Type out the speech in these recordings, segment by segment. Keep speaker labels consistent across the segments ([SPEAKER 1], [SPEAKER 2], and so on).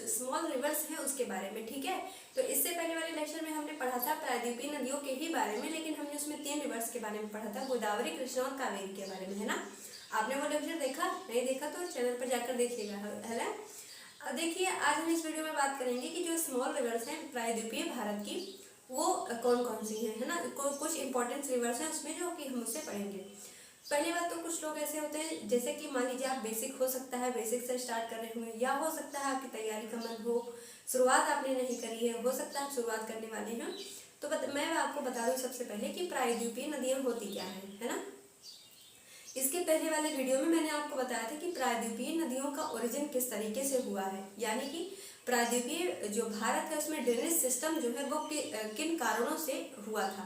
[SPEAKER 1] Small reverse हैं उसके बारे में, ठीक है। तो इससे पहले वाले लेक्चर में हमने पढ़ा था प्रायद्वीपीय नदियों के ही बारे में, लेकिन हमने उसमें 3 रिवर्स के बारे में पढ़ा था, गोदावरी, कृष्णा और कावेरी के बारे में, है ना। आपने वो लेक्चर देखा? नहीं देखा तो चैनल पर जाकर देखिएगा, है ना। अब देखिए, आज हम इस वीडियो में बात करेंगे कि जो स्मॉल रिवर्स हैं प्रायद्वीपीय भारत की, वो कौन कौन सी हैं, है ना। कुछ इंपॉर्टेंट रिवर्स हैं उसमें जो कि हम उससे पढ़ेंगे। पहली बात तो कुछ लोग ऐसे होते हैं, जैसे कि मान लीजिए आप बेसिक, हो सकता है बेसिक से स्टार्ट कर रहे होंगे, या हो सकता है आपकी तैयारी का मन हो, शुरुआत आपने नहीं करी है, हो सकता है आप शुरुआत करने वाले हैं। तो मैं आपको बता दूं सबसे पहले कि प्रायद्वीपीय नदियाँ होती क्या है ना। इसके पहले वाले वीडियो में मैंने आपको बताया था कि प्रायद्वीपीय नदियों का ओरिजिन किस तरीके से हुआ है, यानी कि प्रायद्वीपीय जो भारत है उसमें ड्रेनेज सिस्टम जो है वो किन कारणों से हुआ था।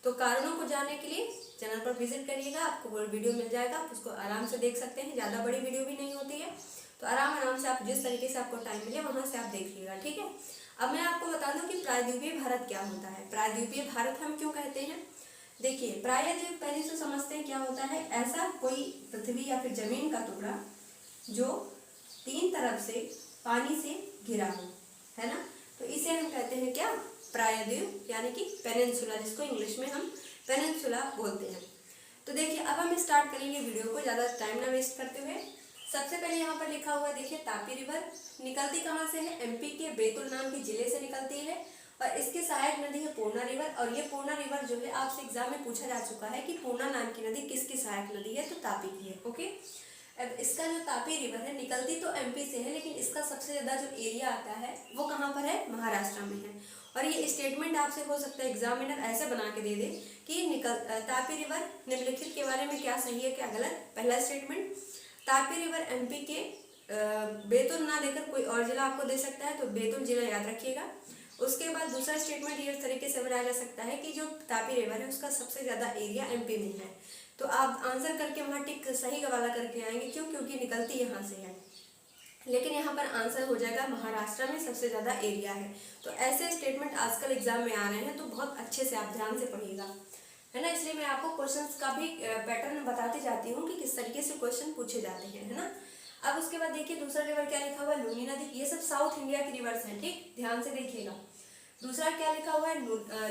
[SPEAKER 1] तो कारणों को जानने के लिए चैनल पर विजिट करिएगा, आपको वो वीडियो मिल जाएगा, आप उसको आराम से देख सकते हैं। ज़्यादा बड़ी वीडियो भी नहीं होती है, तो आराम से आप जिस तरीके से आपको टाइम मिले वहाँ से आप देखिएगा, ठीक है। अब मैं आपको बता दूँ कि प्रायद्वीपीय भारत क्या होता है। प्रायद्वीपीय भारत हम क्यों कहते हैं? देखिए, प्रायद्वीप पहले से समझते हैं क्या होता है। ऐसा कोई पृथ्वी या फिर जमीन का टुकड़ा जो 3 तरफ से पानी से घिरा हो, है ना। तो इसे हम कहते हैं क्या? प्रायद्वीप, यानी कि पेनिनसुला, जिसको इंग्लिश में हम पेनिनसुला बोलते हैं। तो देखिए, अब हम स्टार्ट करेंगे वीडियो को, ज़्यादा टाइम ना वेस्ट करते हुए। सबसे पहले यहाँ पर लिखा हुआ है, देखिए, तापी रिवर निकलती कहाँ से है? एमपी के बैतूल नाम के जिले से निकलती है, और इसके सहायक नदी है पूर्णा रिवर। और ये पूर्णा रिवर जो है आपसे एग्जाम में पूछा जा चुका है कि पूर्णा नाम की नदी किसकी सहायक नदी है? तो तापी की है, ओके। अब इसका जो तापी रिवर है, निकलती तो एमपी से है, लेकिन इसका सबसे ज़्यादा जो एरिया आता है वो कहाँ पर है? महाराष्ट्र में है। और ये स्टेटमेंट आपसे हो सकता है एग्जामिनर ऐसे बना के दे दे कि तापी रिवर निम्नलिखित के बारे में क्या सही है क्या गलत। पहला स्टेटमेंट, तापी रिवर एमपी के बैतूल ना देकर कोई और जिला आपको दे सकता है, तो बैतूल जिला याद रखिएगा। उसके बाद दूसरा स्टेटमेंट ये इस तरीके से बनाया जा सकता है कि जो तापी रिवर है उसका सबसे ज़्यादा एरिया एमपी में है। तो आप आंसर करके वहाँ टिक सही वाला करके आएंगे, क्यों? क्योंकि निकलती यहाँ से है, लेकिन यहाँ पर आंसर हो जाएगा महाराष्ट्र में सबसे ज़्यादा एरिया है। तो ऐसे स्टेटमेंट आजकल एग्जाम में आ रहे हैं, तो बहुत अच्छे से आप ध्यान से पढ़िएगा, है ना। इसलिए मैं आपको क्वेश्चंस का भी पैटर्न बताती जाती हूँ कि किस तरीके से क्वेश्चन पूछे जाते हैं, है ना। अब उसके बाद देखिए, दूसरा रिवर क्या लिखा हुआ है? लूनी नदी। ये सब साउथ इंडिया की रिवर्स हैं, ठीक, ध्यान से देखिएगा। दूसरा क्या लिखा हुआ है?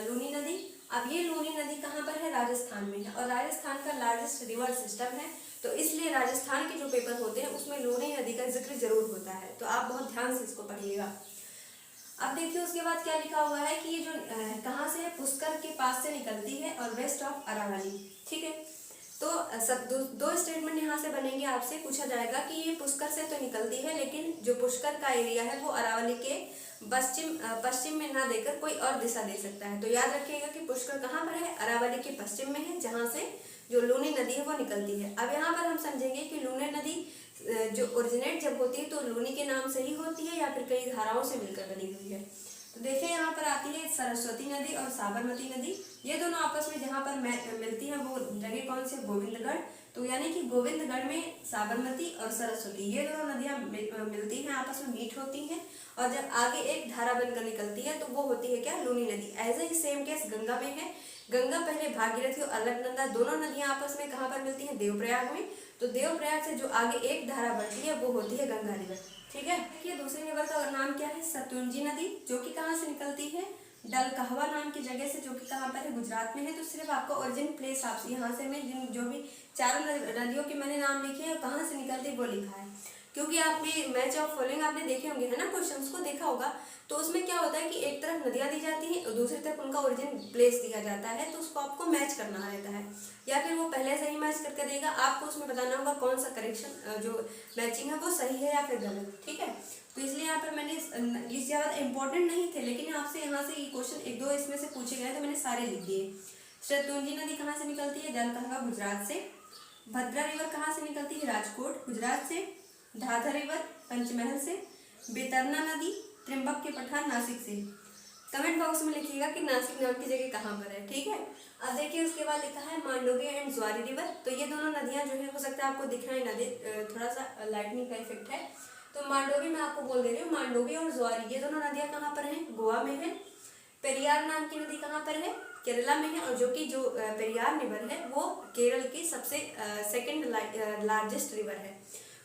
[SPEAKER 1] लूनी नदी। अब ये लूनी नदी कहाँ पर है? राजस्थान में है, और राजस्थान का लार्जेस्ट रिवर सिस्टम है, तो इसलिए राजस्थान के जो पेपर होते हैं उसमें लूनी नदी का जिक्र जरूर होता है, तो आप बहुत ध्यान से इसको पढ़िएगा। अब देखिए, उसके बाद क्या लिखा हुआ है कि ये जो कहाँ से है? पुष्कर के पास से निकलती है और वेस्ट ऑफ अरावली, ठीक है। तो सब दो स्टेटमेंट यहाँ से बनेंगे, आपसे पूछा जाएगा कि ये पुष्कर से तो निकलती है, लेकिन जो पुष्कर का एरिया है वो अरावली के पश्चिम में ना देकर कोई और दिशा दे सकता है। तो याद रखिएगा कि पुष्कर कहाँ पर है? अरावली के पश्चिम में है, जहाँ से जो लूनी नदी है वो निकलती है। अब यहाँ पर हम समझेंगे कि लूनी नदी जो ओरिजिनेट जब होती है तो लूनी के नाम से ही होती है या फिर कई धाराओं से मिलकर बनी हुई है। तो देखिए, यहाँ पर आती है सरस्वती नदी और साबरमती नदी। ये दोनों आपस में जहाँ पर मिलती हैं वो जगह कौन से? गोविंदगढ़। तो यानी कि गोविंदगढ़ में साबरमती और सरस्वती ये दोनों नदियाँ मिलती हैं, आपस में मीट होती हैं, और जब आगे एक धारा बनकर निकलती है तो वो होती है क्या? लूनी नदी। ऐसे ही सेम केस गंगा में है। गंगा पहले भागीरथी और अलकनंदा दोनों नदियाँ आपस में कहाँ पर मिलती हैं? देवप्रयाग में। तो देवप्रयाग से जो आगे एक धारा बढ़ती है वो होती है गंगा रिवर, ठीक है। देखिए, दूसरी रिवर का नाम क्या है? सतलुजी नदी, जो कि कहाँ से निकलती है? डलकहवा नाम की जगह से, जो कि कहाँ पर है? गुजरात में है। तो सिर्फ आपको ओरिजिन प्लेस आपसे यहाँ से मैं जो भी 4 नदियों के मैंने नाम लिखे हैं कहाँ से निकलती वो लिखा है, क्योंकि आपने मैच ऑफ फॉलोइंग आपने देखे होंगे, है ना, क्वेश्चंस को देखा होगा। तो उसमें क्या होता है कि एक तरफ नदियाँ दी जाती हैं और दूसरी तरफ उनका ओरिजिन प्लेस दिया जाता है, तो उसको आपको मैच करना रहता है, या फिर वो पहले से ही मैच करके देगा, आपको उसमें बताना होगा कौन सा करेक्शन जो मैचिंग है वो सही है या फिर गलत, ठीक है। तो इसलिए यहाँ पर मैंने ये ज़्यादा इंपॉर्टेंट नहीं थे, लेकिन आपसे यहाँ से ये क्वेश्चन 1-2 इसमें से पूछे गए तो मैंने सारे लिख दिए। सतलुजी नदी कहाँ से निकलती है? जलकहवा गुजरात से। भद्रा रिवर कहाँ से निकलती है? राजकोट गुजरात से। धाधर रिवर पंचमहल से। बेतरना नदी त्रिम्बक के पठार नासिक से। कमेंट बॉक्स में लिखिएगा कि नासिक नाम की जगह कहाँ पर है, ठीक है। अब देखिए, उसके बाद लिखा है मांडोवी एंड ज्वारी रिवर। तो ये दोनों नदियाँ जो है, हो सकता है आपको दिख रहा है नदी थोड़ा सा लाइटनिंग का इफेक्ट है, तो मांडोवी मैं आपको बोल दे रही हूँ, मांडोवी और ज्वारी ये दोनों नदियाँ कहाँ पर हैं? गोवा में है। पेरियार नाम की नदी कहाँ पर है? केरला में है, और जो पेरियार रिवर है वो केरल की सबसे सेकंड लार्जेस्ट रिवर है।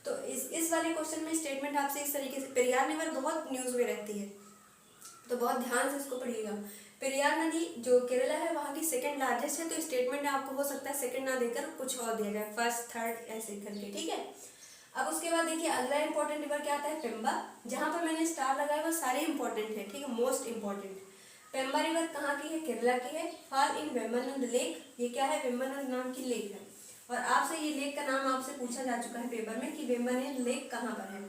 [SPEAKER 1] तो इस वाले क्वेश्चन में स्टेटमेंट आपसे इस तरीके से, पेरियार रिवर बहुत न्यूज़ में रहती है तो बहुत ध्यान से इसको पढ़िएगा। पेरियार नदी जो केरला है वहाँ की सेकंड लार्जेस्ट है, तो स्टेटमेंट आपको हो सकता है सेकंड ना देकर कुछ और दिया जाए, फर्स्ट थर्ड ऐसे करके, ठीक है। अब उसके बाद देखिए अगला इंपॉर्टेंट रिवर क्या आता है, पेम्बा। जहाँ पर मैंने स्टार लगाया वो सारे इंपॉर्टेंट है, ठीक है, मोस्ट इंपॉर्टेंट। पेम्बा रिवर कहाँ की है, केरला की है। फॉल इन वेम्बनाड लेक, ये क्या है, वेम्बनाड नाम की लेक है। और आपसे ये लेक का नाम आपसे पूछा जा चुका है पेपर में कि वेम्बनाड लेक कहाँ पर है।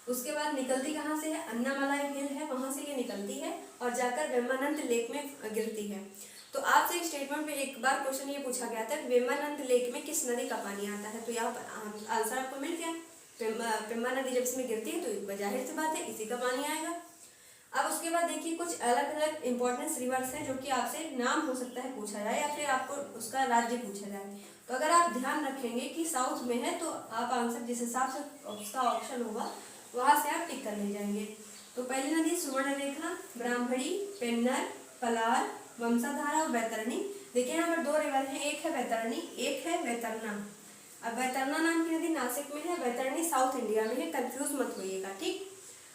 [SPEAKER 1] उसके बाद निकलती कहाँ से है, अन्नामलाई हिल है, वहां से ये निकलती है और जाकर वेम्बनाड लेक में गिरती है। तो आपसे एक स्टेटमेंट में एक बार क्वेश्चन ये पूछा गया था, वेम्बनाड लेक में किस नदी का पानी आता है, तो यहाँ पर आंसर आपको मिल गया। पेम्बा नदी जब इसमें गिरती है तो जाहिर सी बात है इसी का पानी आएगा। अब उसके बाद देखिए कुछ अलग अलग इंपॉर्टेंस रिवर्स हैं जो कि आपसे नाम हो सकता है पूछा जाए या फिर आपको उसका राज्य पूछा जाए। तो अगर आप ध्यान रखेंगे कि साउथ में है तो आप आंसर जिस हिसाब से उसका ऑप्शन होगा वहां से आप टिक कर ले जाएंगे। तो पहली नदी सुवर्णरेखा, ब्राह्मणी, पेन्नर, पलार, वंशाधारा और वैतरणी। देखिए यहाँ पर दो रिवर है, एक है वैतरणी, एक है वैतरना। अब वैतरना नाम की नदी नासिक में है, वैतरणी साउथ इंडिया में है, कंफ्यूज मत होइएगा, ठीक।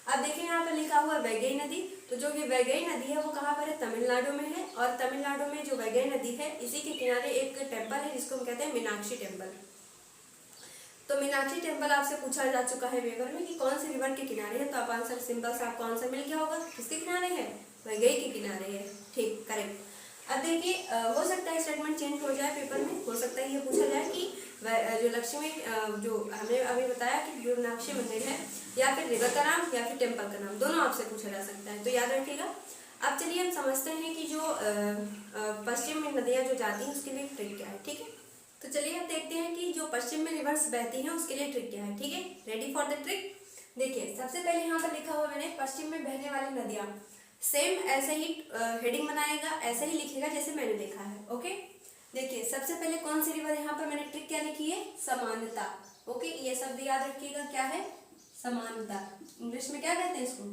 [SPEAKER 1] अब देखिए यहाँ पर लिखा हुआ वैगई नदी, तो जो ये वैगई नदी है वो कहाँ पर है, तमिलनाडु में है। और तमिलनाडु में जो वैगई नदी है इसी के किनारे एक टेम्पल है जिसको हम कहते हैं मीनाक्षी टेम्पल। तो मीनाक्षी टेम्पल आपसे पूछा जा चुका है पेपर में कि कौन सी रिवर के किनारे है, तो आप आंसर सिंपल सा आपको आंसर मिल गया होगा, किसके किनारे है, वैगई के किनारे है, ठीक, करेक्ट। अब देखिए हो सकता है स्टेटमेंट चेंज हो जाए पेपर में, हो सकता है ये पूछा जाए कि जो लक्ष्मी जो हमने अभी बताया कि जो मीनाक्षी मंदिर है या फिर रिवर का नाम या फिर टेम्पल का नाम, दोनों आपसे पूछा जा सकता है, तो याद रखिएगा। अब चलिए हम समझते हैं कि जो पश्चिम में नदियाँ जो जाती हैं उसके लिए ट्रिक क्या है, ठीक है। तो चलिए अब देखते हैं कि जो पश्चिम में रिवर्स बहती हैं उसके लिए ट्रिक क्या है, ठीक है। Ready for the trick. देखिए सबसे पहले यहाँ पर लिखा हुआ मैंने पश्चिम में बहने वाली नदियाँ, सेम ऐसे ही हेडिंग बनाएगा, ऐसे ही लिखेगा जैसे मैंने लिखा है, ओके। देखिए सबसे पहले कौन सी रिवर, यहाँ पर मैंने ट्रिक क्या लिखी है, समानता, ओके। ये शब्द याद रखिएगा, क्या है, समानता। इंग्लिश में क्या कहते हैं इसको,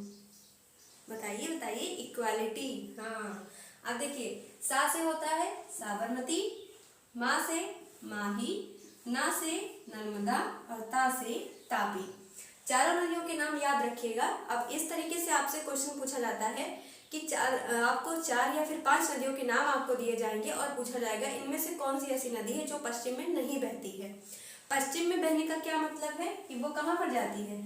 [SPEAKER 1] बताइए बताइए, इक्वालिटी, हाँ। अब देखिए सा से होता है साबरमती, माँ से माही, ना से नर्मदा और ता से तापी। चारों नदियों के नाम याद रखिएगा। अब इस तरीके से आपसे क्वेश्चन पूछा जाता है कि आपको 4 या फिर 5 नदियों के नाम आपको दिए जाएंगे और पूछा जाएगा इनमें से कौन सी ऐसी नदी है जो पश्चिम में नहीं बहती है। पश्चिम में बहने का क्या मतलब है कि वो कहाँ पर जाती है,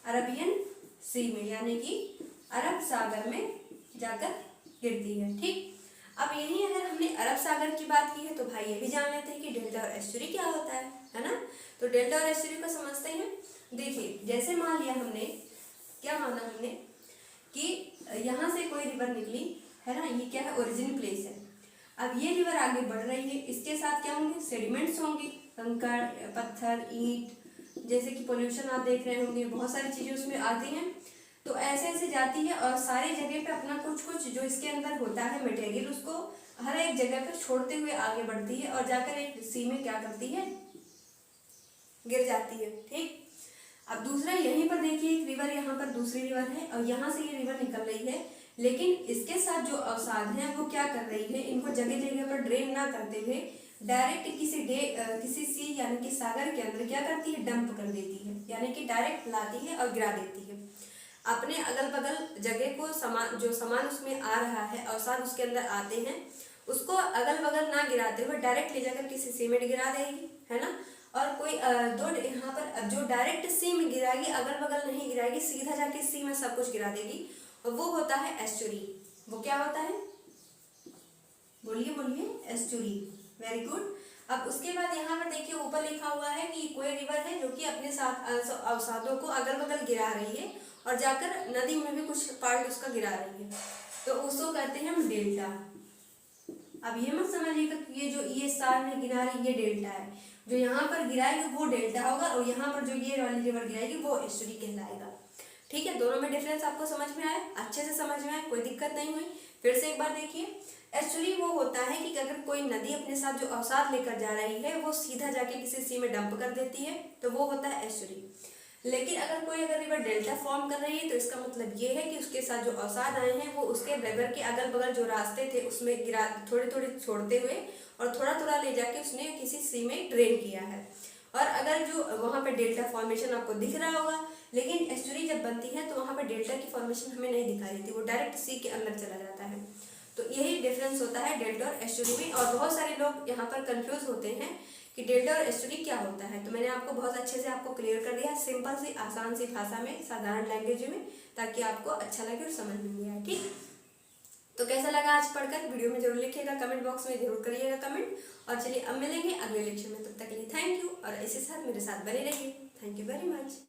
[SPEAKER 1] अरबियन सी में, यानी कि अरब सागर में जाकर गिरती है, ठीक। अब यही अगर हमने अरब सागर की बात की है तो भाई ये भी जान लेते हैं कि डेल्टा और एस्चुरी क्या होता है ना। तो डेल्टा और एस्चुरी को समझते हैं। देखिए जैसे मान लिया हमने, क्या माना हमने कि यहाँ से कोई रिवर निकली है ना, ये क्या है, ओरिजिन प्लेस है। अब ये रिवर आगे बढ़ रही है, इसके साथ क्या होंगे, सेडिमेंट्स होंगे, कंकड़, पत्थर, ईंट, जैसे कि पोल्यूशन आप देख रहे होंगे, बहुत सारी चीजें उसमें आती हैं। तो ऐसे ऐसे जाती है और सारी जगह पे अपना कुछ कुछ जो इसके अंदर होता है मटेरियल, उसको हर एक जगह पे छोड़ते हुए आगे बढ़ती है और जाकर एक सी में क्या करती है, गिर जाती है, ठीक। अब दूसरा यहीं पर देखिए एक रिवर, यहाँ पर दूसरी रिवर है और यहाँ से ये रिवर निकल रही है, लेकिन इसके साथ जो अवसाद हैं वो क्या कर रही है, इनको जगह जगह पर ड्रेन ना करते हुए डायरेक्ट किसी सी यानी कि सागर के अंदर क्या करती है, डंप कर देती है, यानी कि डायरेक्ट लाती है और गिरा देती है। अपने अगल बगल जगह को जो सामान उसमें आ रहा है, अवसाद उसके अंदर आते हैं, उसको अगल बगल ना गिराते हुए डायरेक्ट ले जाकर किसी सी में गिरा देगी, है ना। और कोई दो यहाँ पर जो डायरेक्ट सी में गिराएगी, अगल बगल नहीं गिराएगी, सीधा जाके सी में सब कुछ गिरा देगी, और वो होता है एस्चुरी। वो क्या होता है, बोलिए बोलिए, एस्चुरी, वेरी गुड। अब उसके बाद यहाँ पर देखिए ऊपर लिखा हुआ है कि कोई रिवर है जो कि अपने साथ अवसादों को अगल बगल गिरा रही है और जाकर नदी में भी कुछ पार्ट उसका गिरा रही है, तो उसको कहते हैं हम डेल्टा। अब ये मत समझिएगा कि ये जो ये स्टार में गिरा रही ये डेल्टा है, जो यहाँ पर गिराएगी वो डेल्टा होगा और यहाँ पर जो ये वाली रिवर गिराएगी वो एस्चुरी कहलाएगा, ठीक है। दोनों में डिफरेंस आपको समझ में आया, अच्छे से समझ में आया, कोई दिक्कत नहीं हुई। फिर से एक बार देखिए, एस्चुरी वो होता है कि अगर कोई नदी अपने साथ जो अवसाद लेकर जा रही है वो सीधा जाके किसी सी में डंप कर देती है, तो वो होता है एस्चुरी। लेकिन अगर रिवर डेल्टा फॉर्म कर रही है तो इसका मतलब ये है कि उसके साथ जो अवसाद आए हैं वो उसके रिवर के अगल बगल जो रास्ते थे उसमें गिरा, थोड़े थोड़े छोड़ते हुए और थोड़ा थोड़ा ले जाके उसने किसी सी में ड्रेन किया है। और अगर जो वहाँ पे डेल्टा फॉर्मेशन आपको दिख रहा होगा, लेकिन एस्चुरी जब बनती है तो वहाँ पे डेल्टा की फॉर्मेशन हमें नहीं दिखाई देती, वो डायरेक्ट सी के अंदर चला जाता है। तो यही डिफरेंस होता है डेल्टा और एस्चुरी में। और बहुत सारे लोग यहाँ पर कंफ्यूज होते हैं कि डेल्टा और एस्चुरी क्या होता है। तो मैंने आपको बहुत अच्छे से आपको क्लियर कर दिया, सिंपल सी आसान सी भाषा में, साधारण लैंग्वेज में, ताकि आपको अच्छा लगे और समझ में आए। ठीक, तो कैसा लगा आज पढ़कर, वीडियो में जरूर लिखिएगा, कमेंट बॉक्स में जरूर करिएगा कमेंट। और चलिए अब मिलेंगे अगले लेक्चर में, तब तक के लिए थैंक यू, और इसी साथ मेरे साथ बने रहिए। Thank you very much.